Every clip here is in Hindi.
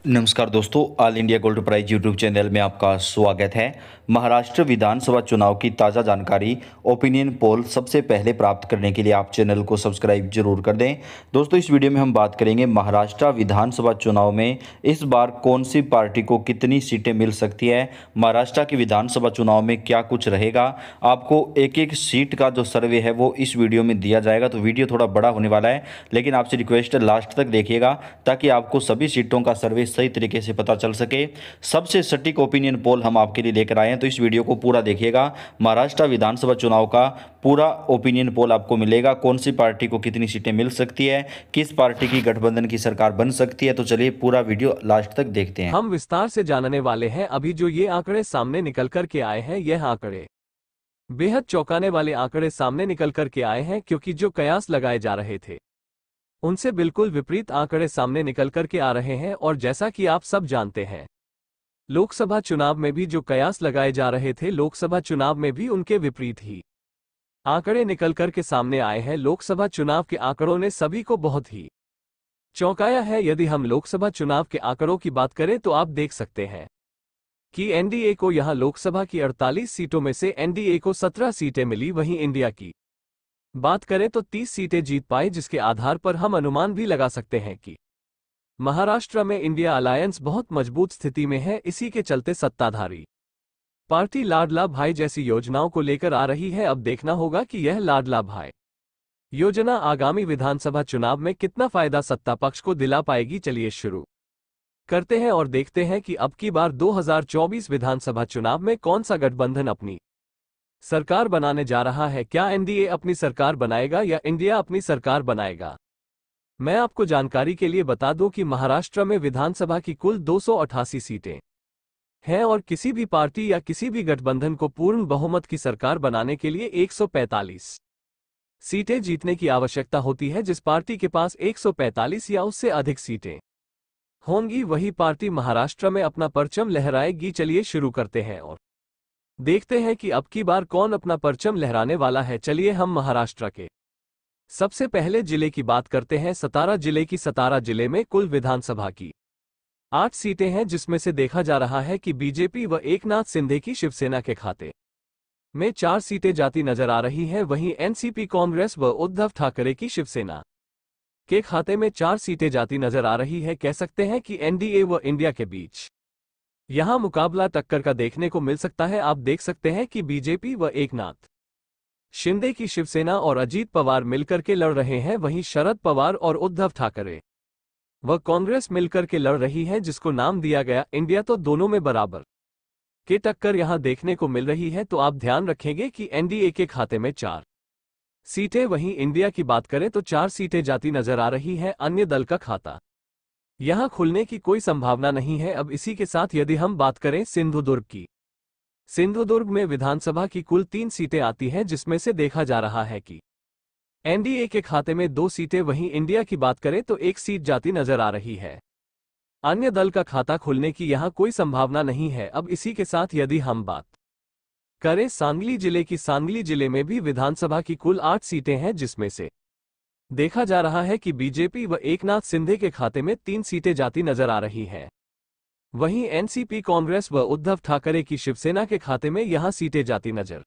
नमस्कार दोस्तों, all India gold prize YouTube channel में आपका स्वागत है। महाराष्ट्र विधानसभा चुनाव की ताज़ा जानकारी, ओपिनियन पोल सबसे पहले प्राप्त करने के लिए आप चैनल को सब्सक्राइब जरूर कर दें। दोस्तों, इस वीडियो में हम बात करेंगे महाराष्ट्र विधानसभा चुनाव में इस बार कौन सी पार्टी को कितनी सीटें मिल सकती है, महाराष्ट्र के विधानसभा चुनाव में क्या कुछ रहेगा। आपको एक एक सीट का जो सर्वे है वो इस वीडियो में दिया जाएगा, तो वीडियो थोड़ा बड़ा होने वाला है, लेकिन आपसे रिक्वेस्ट है लास्ट तक देखिएगा ताकि आपको सभी सीटों का सर्वे सही तरीके से पता चल सके। सबसे सटीक ओपिनियन पोल हम आपके लिए लेकर आए हैं, तो इस वीडियो को पूरा देखिएगा। महाराष्ट्र विधानसभा चुनाव का पूरा ओपिनियन पोल आपको मिलेगा, कौन सी पार्टी को कितनी सीटें मिल सकती है, किस पार्टी की गठबंधन की सरकार बन सकती है। तो चलिए पूरा वीडियो लास्ट तक देखते हैं। हम विस्तार से जानने वाले हैं। अभी जो ये आंकड़े सामने निकल कर के आए हैं, यह आंकड़े बेहद चौंकाने वाले आंकड़े सामने निकल कर के आए हैं, क्योंकि जो कयास लगाए जा रहे थे उनसे बिल्कुल विपरीत आंकड़े सामने निकल कर के आ रहे हैं। और जैसा कि आप सब जानते हैं, लोकसभा चुनाव में भी जो कयास लगाए जा रहे थे, लोकसभा चुनाव में भी उनके विपरीत ही आंकड़े निकल कर के सामने आए हैं। लोकसभा चुनाव के आंकड़ों ने सभी को बहुत ही चौंकाया है। यदि हम लोकसभा चुनाव के आंकड़ों की बात करें तो आप देख सकते हैं कि एनडीए को यहां लोकसभा की 48 सीटों में से एनडीए को 17 सीटें मिली। वहीं इंडिया की बात करें तो 30 सीटें जीत पाए, जिसके आधार पर हम अनुमान भी लगा सकते हैं कि महाराष्ट्र में इंडिया अलायंस बहुत मजबूत स्थिति में है। इसी के चलते सत्ताधारी पार्टी लाडला भाई जैसी योजनाओं को लेकर आ रही है। अब देखना होगा कि यह लाडला भाई योजना आगामी विधानसभा चुनाव में कितना फायदा सत्ता पक्ष को दिला पाएगी। चलिए शुरू करते हैं और देखते हैं कि अब की बार 2024 विधानसभा चुनाव में कौन सा गठबंधन अपनी सरकार बनाने जा रहा है। क्या एनडीए अपनी सरकार बनाएगा या इंडिया अपनी सरकार बनाएगा। मैं आपको जानकारी के लिए बता दूं कि महाराष्ट्र में विधानसभा की कुल 288 सीटें हैं और किसी भी पार्टी या किसी भी गठबंधन को पूर्ण बहुमत की सरकार बनाने के लिए 145 सीटें जीतने की आवश्यकता होती है। जिस पार्टी के पास 145 या उससे अधिक सीटें होंगी, वही पार्टी महाराष्ट्र में अपना परचम लहराएगी। चलिए शुरू करते हैं और देखते हैं कि अब की बार कौन अपना परचम लहराने वाला है। चलिए हम महाराष्ट्र के सबसे पहले जिले की बात करते हैं, सतारा जिले की। सतारा जिले में कुल विधानसभा की 8 सीटें हैं, जिसमें से देखा जा रहा है कि बीजेपी व एकनाथ शिंदे की शिवसेना के खाते में 4 सीटें जाती नजर आ रही हैं। वहीं एनसीपी कांग्रेस व उद्धव ठाकरे की शिवसेना के खाते में 4 सीटें जाती नजर आ रही है। कह सकते हैं कि एनडीए व इंडिया के बीच यहां मुकाबला टक्कर का देखने को मिल सकता है। आप देख सकते हैं कि बीजेपी व एकनाथ शिंदे की शिवसेना और अजीत पवार मिलकर के लड़ रहे हैं। वहीं शरद पवार और उद्धव ठाकरे व कांग्रेस मिलकर के लड़ रही है, जिसको नाम दिया गया इंडिया। तो दोनों में बराबर के टक्कर यहां देखने को मिल रही है। तो आप ध्यान रखेंगे कि एनडीए के खाते में 4 सीटें, वहीं इंडिया की बात करें तो 4 सीटें जाती नजर आ रही है। अन्य दल का खाता यहां खुलने की कोई संभावना नहीं है। अब इसी के साथ यदि हम बात करें सिंधुदुर्ग की, सिंधुदुर्ग में विधानसभा की कुल 3 सीटें आती हैं, जिसमें से देखा जा रहा है कि एनडीए के खाते में 2 सीटें, वहीं इंडिया की बात करें तो 1 सीट जाती नजर आ रही है। अन्य दल का खाता खुलने की यहां कोई संभावना नहीं है। अब इसी के साथ यदि हम बात करें सांगली जिले की, सांगली जिले में भी विधानसभा की कुल 8 सीटें हैं, जिसमें से देखा जा रहा है कि बीजेपी व एकनाथ शिंदे के खाते में 3 सीटें जाती नजर आ रही हैं। वहीं एनसीपी कांग्रेस व उद्धव ठाकरे की शिवसेना के खाते में यहां सीटें जाती नजर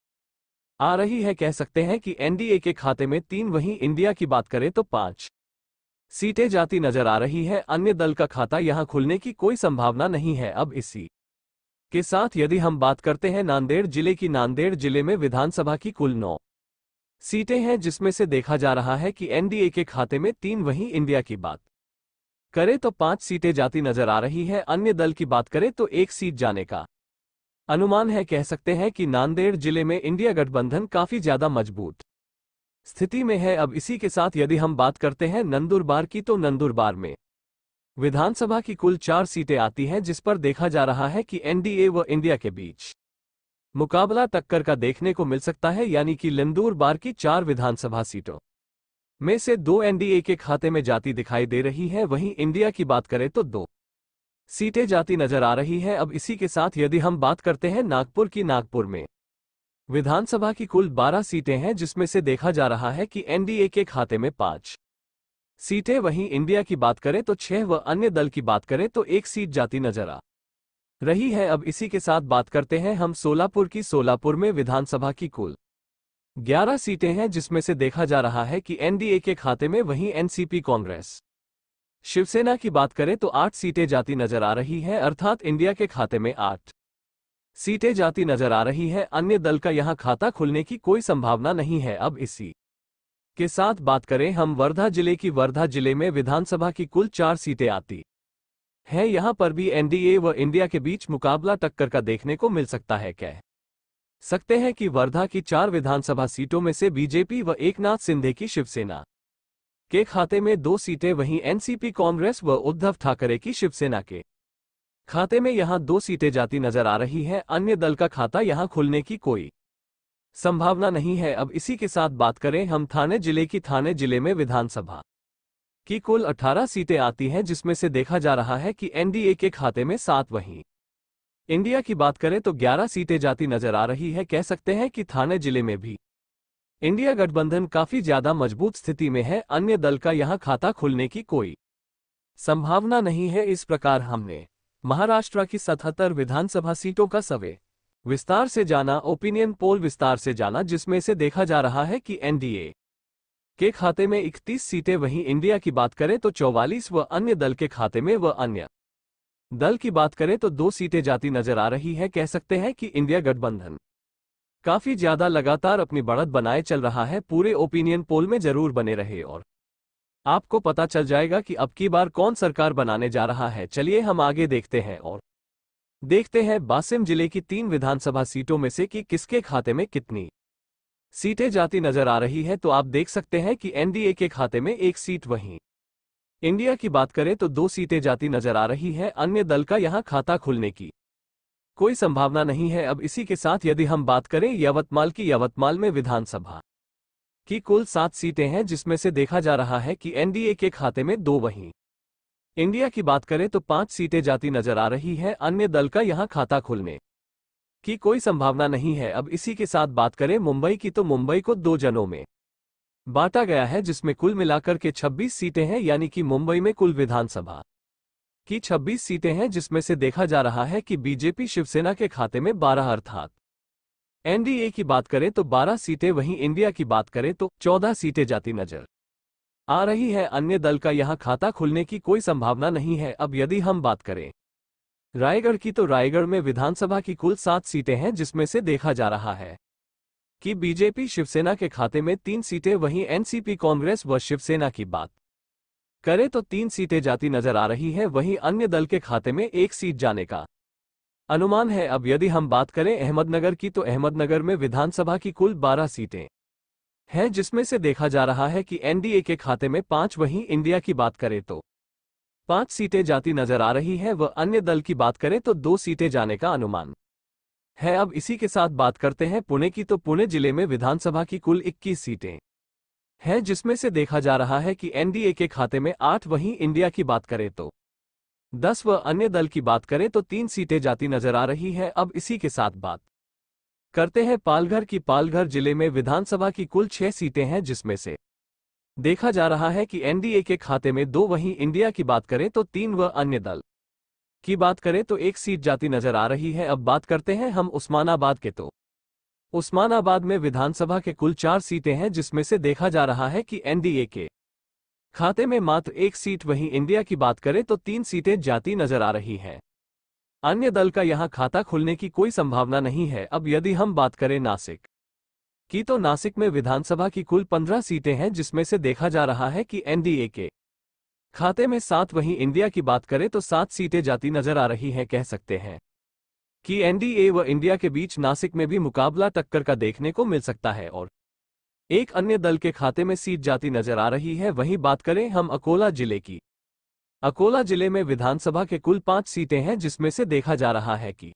आ रही है। कह सकते हैं कि एनडीए के खाते में 3, वहीं इंडिया की बात करें तो 5 सीटें जाती नजर आ रही है। अन्य दल का खाता यहां खुलने की कोई संभावना नहीं है। अब इसी के साथ यदि हम बात करते हैं नांदेड़ जिले की, नांदेड़ जिले में विधानसभा की कुल 9 सीटें हैं, जिसमें से देखा जा रहा है कि एनडीए के खाते में 3, वहीं इंडिया की बात करें तो 5 सीटें जाती नजर आ रही है। अन्य दल की बात करें तो 1 सीट जाने का अनुमान है। कह सकते हैं कि नांदेड़ जिले में इंडिया गठबंधन काफी ज्यादा मजबूत स्थिति में है। अब इसी के साथ यदि हम बात करते हैं नंदुरबार की, तो नंदुरबार में विधानसभा की कुल 4 सीटें आती हैं, जिस पर देखा जा रहा है कि एनडीए व इंडिया के बीच मुकाबला टक्कर का देखने को मिल सकता है। यानी कि नंदुरबार की 4 विधानसभा सीटों में से 2 एनडीए के खाते में जाती दिखाई दे रही है। वहीं इंडिया की बात करें तो 2 सीटें जाती नजर आ रही है। अब इसी के साथ यदि हम बात करते हैं नागपुर की, नागपुर में विधानसभा की कुल 12 सीटें हैं, जिसमें से देखा जा रहा है कि एनडीए के खाते में 5 सीटें वहीं इंडिया की बात करें तो 6 व अन्य दल की बात करें तो 1 सीट जाती नजर आ रही है। अब इसी के साथ बात करते हैं हम सोलापुर की। सोलापुर में विधानसभा की कुल 11 सीटें हैं, जिसमें से देखा जा रहा है कि एनडीए के खाते में, वहीं एनसीपी कांग्रेस शिवसेना की बात करें तो 8 सीटें जाती नजर आ रही है, अर्थात इंडिया के खाते में 8 सीटें जाती नजर आ रही है। अन्य दल का यहां खाता खुलने की कोई संभावना नहीं है। अब इसी के साथ बात करें हम वर्धा जिले की। वर्धा जिले में विधानसभा की कुल 4 सीटें आती हैं। यहां पर भी एनडीए व इंडिया के बीच मुकाबला टक्कर का देखने को मिल सकता है। कह सकते हैं कि वर्धा की 4 विधानसभा सीटों में से बीजेपी व एकनाथ शिंदे की शिवसेना के खाते में 2 सीटें, वहीं एनसीपी कांग्रेस व उद्धव ठाकरे की शिवसेना के खाते में यहां 2 सीटें जाती नजर आ रही हैं। अन्य दल का खाता यहां खुलने की कोई संभावना नहीं है। अब इसी के साथ बात करें हम थाने जिले की। थाने जिले में विधानसभा की कुल 18 सीटें आती हैं, जिसमें से देखा जा रहा है कि एनडीए के खाते में 7, वहीं इंडिया की बात करें तो 11 सीटें जाती नजर आ रही है। कह सकते हैं कि थाने जिले में भी इंडिया गठबंधन काफी ज्यादा मजबूत स्थिति में है। अन्य दल का यहां खाता खुलने की कोई संभावना नहीं है। इस प्रकार हमने महाराष्ट्र की 77 विधानसभा सीटों का सर्वे विस्तार से जाना, ओपिनियन पोल विस्तार से जाना, जिसमें से देखा जा रहा है कि एनडीए के खाते में 31 सीटें, वहीं इंडिया की बात करें तो 44 व अन्य दल के खाते में व अन्य दल की बात करें तो 2 सीटें जाती नजर आ रही है। कह सकते हैं कि इंडिया गठबंधन काफी ज्यादा लगातार अपनी बढ़त बनाए चल रहा है। पूरे ओपिनियन पोल में जरूर बने रहे और आपको पता चल जाएगा कि अब की बार कौन सरकार बनाने जा रहा है। चलिए हम आगे देखते हैं और देखते हैं बासिम जिले की 3 विधानसभा सीटों में से कि किसके खाते में कितनी सीटें जाती नजर आ रही है। तो आप देख सकते हैं कि एनडीए के खाते में 1 सीट, वहीं इंडिया की बात करें तो 2 सीटें जाती नजर आ रही है। अन्य दल का यहां खाता खुलने की कोई संभावना नहीं है। अब इसी के साथ यदि हम बात करें यवतमाल की। यवतमाल में विधानसभा की कुल 7 सीटें हैं, जिसमें से देखा जा रहा है कि एनडीए के खाते में 2, वहीं इंडिया की बात करें तो 5 सीटें जाती नजर आ रही है। अन्य दल का यहां खाता खुलने की कोई संभावना नहीं है। अब इसी के साथ बात करें मुंबई की, तो मुंबई को 2 जनों में बांटा गया है, जिसमें कुल मिलाकर के 26 सीटें हैं। यानी कि मुंबई में कुल विधानसभा की 26 सीटें हैं, जिसमें से देखा जा रहा है कि बीजेपी शिवसेना के खाते में 12, अर्थात एनडीए की बात करें तो 12 सीटें, वहीं इंडिया की बात करें तो 14 सीटें जाती नजर आ रही है। अन्य दल का यहां खाता खुलने की कोई संभावना नहीं है। अब यदि हम बात करें रायगढ़ की, तो रायगढ़ में विधानसभा की कुल 7 सीटें हैं, जिसमें से देखा जा रहा है कि बीजेपी शिवसेना के खाते में 3 सीटें, वहीं एनसीपी कांग्रेस व शिवसेना की बात करें तो 3 सीटें जाती नजर आ रही है। वहीं अन्य दल के खाते में 1 सीट जाने का अनुमान है। अब यदि हम बात करें अहमदनगर की, तो अहमदनगर में विधानसभा की कुल 12 सीटें हैं, जिसमें से देखा जा रहा है कि एनडीए के खाते में 5, वहीं इंडिया की बात करें तो 5 सीटें जाती नजर आ रही है व अन्य दल की बात करें तो 2 सीटें जाने का अनुमान है। अब इसी के साथ बात करते हैं पुणे की, तो पुणे जिले में विधानसभा की कुल 21 सीटें हैं, जिसमें से देखा जा रहा है कि एनडीए के खाते में 8, वहीं इंडिया की बात करें तो 10 व अन्य दल की बात करें तो 3 सीटें जाती नजर आ रही है। अब इसी के साथ बात करते हैं पालघर की। पालघर जिले में विधानसभा की कुल 6 सीटें हैं, जिसमें से देखा जा रहा है कि एनडीए के खाते में 2, वहीं इंडिया की बात करें तो 3 व अन्य दल की बात करें तो 1 सीट जाती नजर आ रही है। अब बात करते हैं हम उस्मानाबाद के, तो उस्मानाबाद में विधानसभा के कुल 4 सीटें हैं, जिसमें से देखा जा रहा है कि एनडीए के खाते में मात्र 1 सीट, वहीं इंडिया की बात करें तो 3 सीटें जाती नजर आ रही हैं। अन्य दल का यहां खाता खुलने की कोई संभावना नहीं है। अब यदि हम बात करें नासिक की, तो नासिक में विधानसभा की कुल 15 सीटें हैं, जिसमें से देखा जा रहा है कि एनडीए के खाते में 7, वहीं इंडिया की बात करें तो 7 सीटें जाती नजर आ रही हैं। कह सकते हैं कि एनडीए व इंडिया के बीच नासिक में भी मुकाबला टक्कर का देखने को मिल सकता है और एक अन्य दल के खाते में सीट जाती नजर आ रही है। वहीं बात करें हम अकोला जिले की। अकोला जिले में विधानसभा के कुल 5 सीटें हैं, जिसमें से देखा जा रहा है कि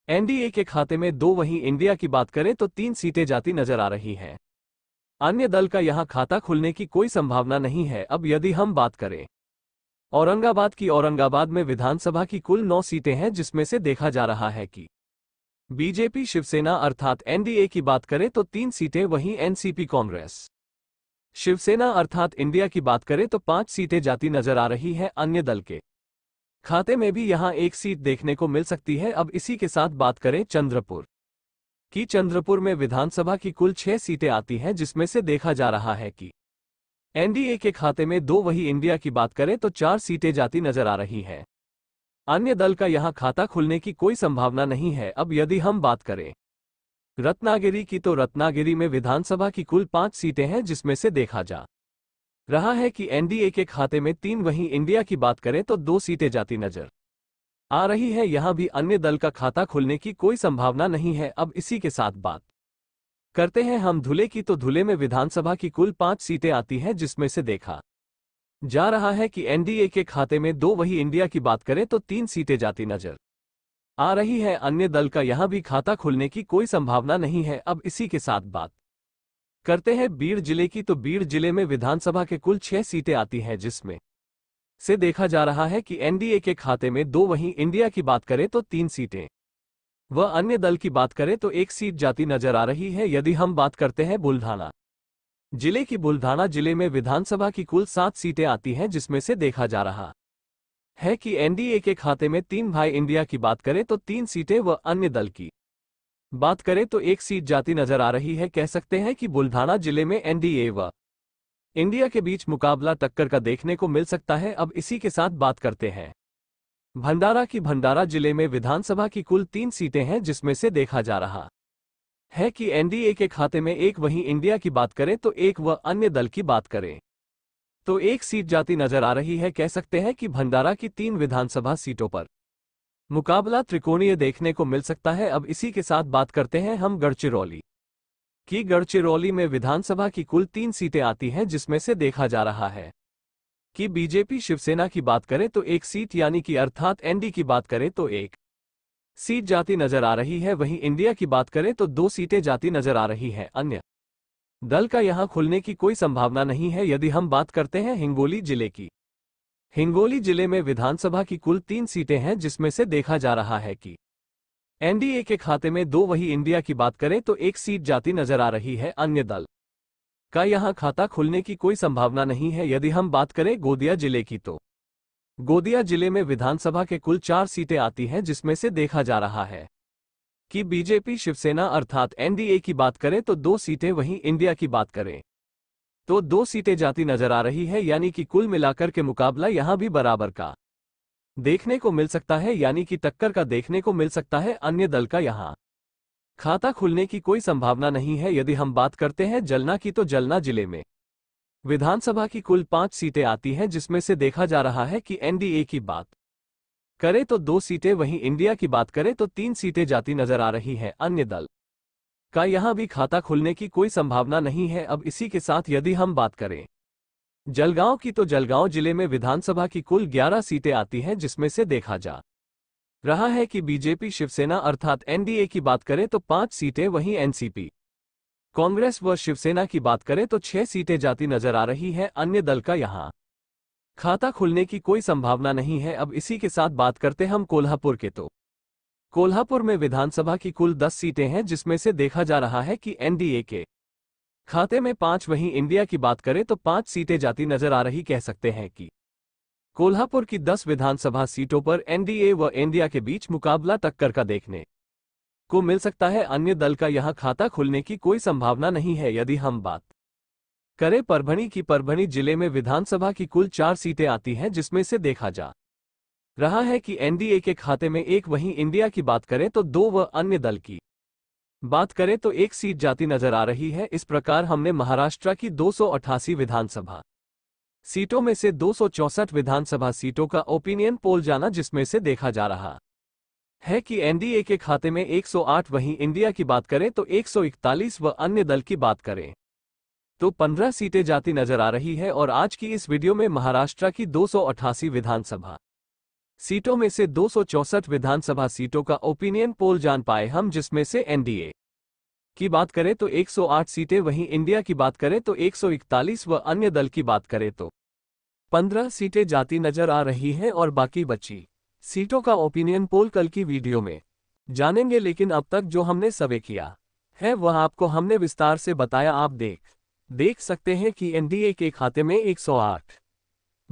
एनडीए के खाते में 2, वहीं इंडिया की बात करें तो 3 सीटें जाती नजर आ रही हैं। अन्य दल का यहां खाता खुलने की कोई संभावना नहीं है। अब यदि हम बात करें औरंगाबाद की, औरंगाबाद में विधानसभा की कुल 9 सीटें हैं, जिसमें से देखा जा रहा है कि बीजेपी शिवसेना अर्थात एनडीए की बात करें तो 3 सीटें, वहीं एनसीपी कांग्रेस शिवसेना अर्थात इंडिया की बात करें तो 5 सीटें जाती नजर आ रही है अन्य दल के खाते में भी यहां एक सीट देखने को मिल सकती है। अब इसी के साथ बात करें चंद्रपुर की। चंद्रपुर में विधानसभा की कुल 6 सीटें आती हैं, जिसमें से देखा जा रहा है कि एनडीए के खाते में 2, वही इंडिया की बात करें तो 4 सीटें जाती नजर आ रही हैं। अन्य दल का यहां खाता खुलने की कोई संभावना नहीं है। अब यदि हम बात करें रत्नागिरी की, तो रत्नागिरी में विधानसभा की कुल 5 सीटें हैं, जिसमें से देखा जा रहा है कि एनडीए के खाते में 3, वहीं इंडिया की बात करें तो 2 सीटें जाती नजर आ रही है। यहां भी अन्य दल का खाता खुलने की कोई संभावना नहीं है। अब इसी के साथ बात करते हैं हम धुले की, तो धुले में विधानसभा की कुल 5 सीटें आती हैं, जिसमें से देखा जा रहा है कि एनडीए के खाते में 2, वही इंडिया की बात करें तो 3 सीटें जाती नजर आ रही है। अन्य दल का यहां भी खाता खुलने की कोई संभावना नहीं है। अब इसी के साथ बात करते हैं बीड़ जिले की, तो बीड़ जिले में विधानसभा के कुल 6 सीटें आती हैं, जिसमें से देखा जा रहा है कि एनडीए के खाते में 2, वहीं इंडिया की बात करें तो 3 सीटें, वह अन्य दल की बात करें तो 1 सीट जाती नजर आ रही है। यदि हम बात करते हैं बुल्ढाना जिले की, बुल्ढाना जिले में विधानसभा की कुल 7 सीटें आती हैं, जिसमें से देखा जा रहा है कि एनडीए के खाते में 3, भाई इंडिया की बात करें तो 3 सीटें, व अन्य दल की बात करें तो 1 सीट जाती नजर आ रही है। कह सकते हैं कि बुल्ढाना जिले में एनडीए व इंडिया के बीच मुकाबला टक्कर का देखने को मिल सकता है। अब इसी के साथ बात करते हैं भंडारा की। भंडारा जिले में विधानसभा की कुल 3 सीटें हैं, जिसमें से देखा जा रहा है कि एनडीए के खाते में 1, वहीं इंडिया की बात करें तो 1, व अन्य दल की बात करें तो 1 सीट जाती नजर आ रही है। कह सकते हैं कि भंडारा की 3 विधानसभा सीटों पर मुकाबला त्रिकोणीय देखने को मिल सकता है। अब इसी के साथ बात करते हैं हम गढ़चिरौली की। गढ़चिरौली में विधानसभा की कुल 3 सीटें आती हैं, जिसमें से देखा जा रहा है कि बीजेपी शिवसेना की बात करें तो 1 सीट, यानी कि अर्थात एनडी की बात करें तो 1 सीट जाती नजर आ रही है। वहीं इंडिया की बात करें तो 2 सीटें जाती नजर आ रही हैं। अन्य दल का यहां खुलने की कोई संभावना नहीं है। यदि हम बात करते हैं हिंगोली जिले की, हिंगोली जिले में विधानसभा की कुल 3 सीटें हैं, जिसमें से देखा जा रहा है कि एनडीए के खाते में 2, वही इंडिया की बात करें तो 1 सीट जाती नजर आ रही है। अन्य दल का यहां खाता खुलने की कोई संभावना नहीं है। यदि हम बात करें गोदिया जिले की, तो गोदिया जिले में विधानसभा के कुल 4 सीटें आती हैं, जिसमें से देखा जा रहा है कि बीजेपी शिवसेना अर्थात एनडीए की बात करें तो 2 सीटें, वहीं इंडिया की बात करें तो 2 सीटें जाती नजर आ रही है। यानी कि कुल मिलाकर के मुकाबला यहां भी बराबर का देखने को मिल सकता है, यानी कि टक्कर का देखने को मिल सकता है। अन्य दल का यहां खाता खुलने की कोई संभावना नहीं है। यदि हम बात करते हैं जलना की, तो जलना जिले में विधानसभा की कुल 5 सीटें आती हैं, जिसमें से देखा जा रहा है कि एनडीए की बात करें तो 2 सीटें, वहीं इंडिया की बात करें तो 3 सीटें जाती नजर आ रही हैं। अन्य दल का यहां भी खाता खुलने की कोई संभावना नहीं है। अब इसी के साथ यदि हम बात करें जलगांव की, तो जलगांव जिले में विधानसभा की कुल 11 सीटें आती हैं, जिसमें से देखा जा रहा है कि बीजेपी शिवसेना अर्थात एनडीए की बात करें तो 5 सीटें, वहीं एनसीपी कांग्रेस व शिवसेना की बात करें तो 6 सीटें जाती नजर आ रही हैं। अन्य दल का यहां खाता खुलने की कोई संभावना नहीं है। अब इसी के साथ बात करते हम कोल्हापुर के, तो कोल्हापुर में विधानसभा की कुल 10 सीटें हैं, जिसमें से देखा जा रहा है कि एनडीए के खाते में 5, वहीं इंडिया की बात करें तो 5 सीटें जाती नजर आ रही। कह सकते हैं कि कोल्हापुर की 10 विधानसभा सीटों पर एनडीए व इंडिया के बीच मुकाबला टक्कर का देखने को मिल सकता है। अन्य दल का यहां खाता खुलने की कोई संभावना नहीं है। यदि हम बात करें परभणी की, परभणी जिले में विधानसभा की कुल 4 सीटें आती हैं, जिसमें से देखा जा रहा है कि एनडीए के खाते में 1, वहीं इंडिया की बात करें तो 2, व अन्य दल की बात करें तो 1 सीट जाती नजर आ रही है। इस प्रकार हमने महाराष्ट्र की 288 विधानसभा सीटों में से 264 विधानसभा सीटों का ओपिनियन पोल जाना, जिसमें से देखा जा रहा है कि एनडीए के खाते में 108, वहीं इंडिया की बात करें तो 141, व अन्य दल की बात करें तो 15 सीटें जाती नजर आ रही है। और आज की इस वीडियो में महाराष्ट्र की 288 विधानसभा सीटों में से 264 विधानसभा सीटों का ओपिनियन पोल जान पाए हम, जिसमें से एनडीए की बात करें तो 108 सीटें, वहीं इंडिया की बात करें तो 141, व अन्य दल की बात करें तो 15 सीटें जाती नजर आ रही हैं। और बाकी बची सीटों का ओपिनियन पोल कल की वीडियो में जानेंगे। लेकिन अब तक जो हमने सर्वे किया है वह आपको हमने विस्तार से बताया, आप देख देख सकते हैं कि एनडीए के खाते में 108।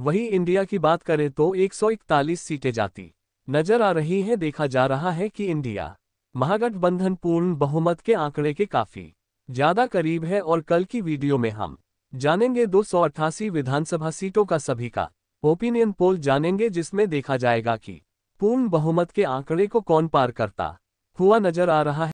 वहीं इंडिया की बात करें तो 141 सीटें जाती नजर आ रही हैं। देखा जा रहा है कि इंडिया महागठबंधन पूर्ण बहुमत के आंकड़े के काफी ज्यादा करीब है और कल की वीडियो में हम जानेंगे 288 विधानसभा सीटों का सभी का ओपिनियन पोल जानेंगे, जिसमें देखा जाएगा कि पूर्ण बहुमत के आंकड़े को कौन पार करता हुआ नजर आ रहा है।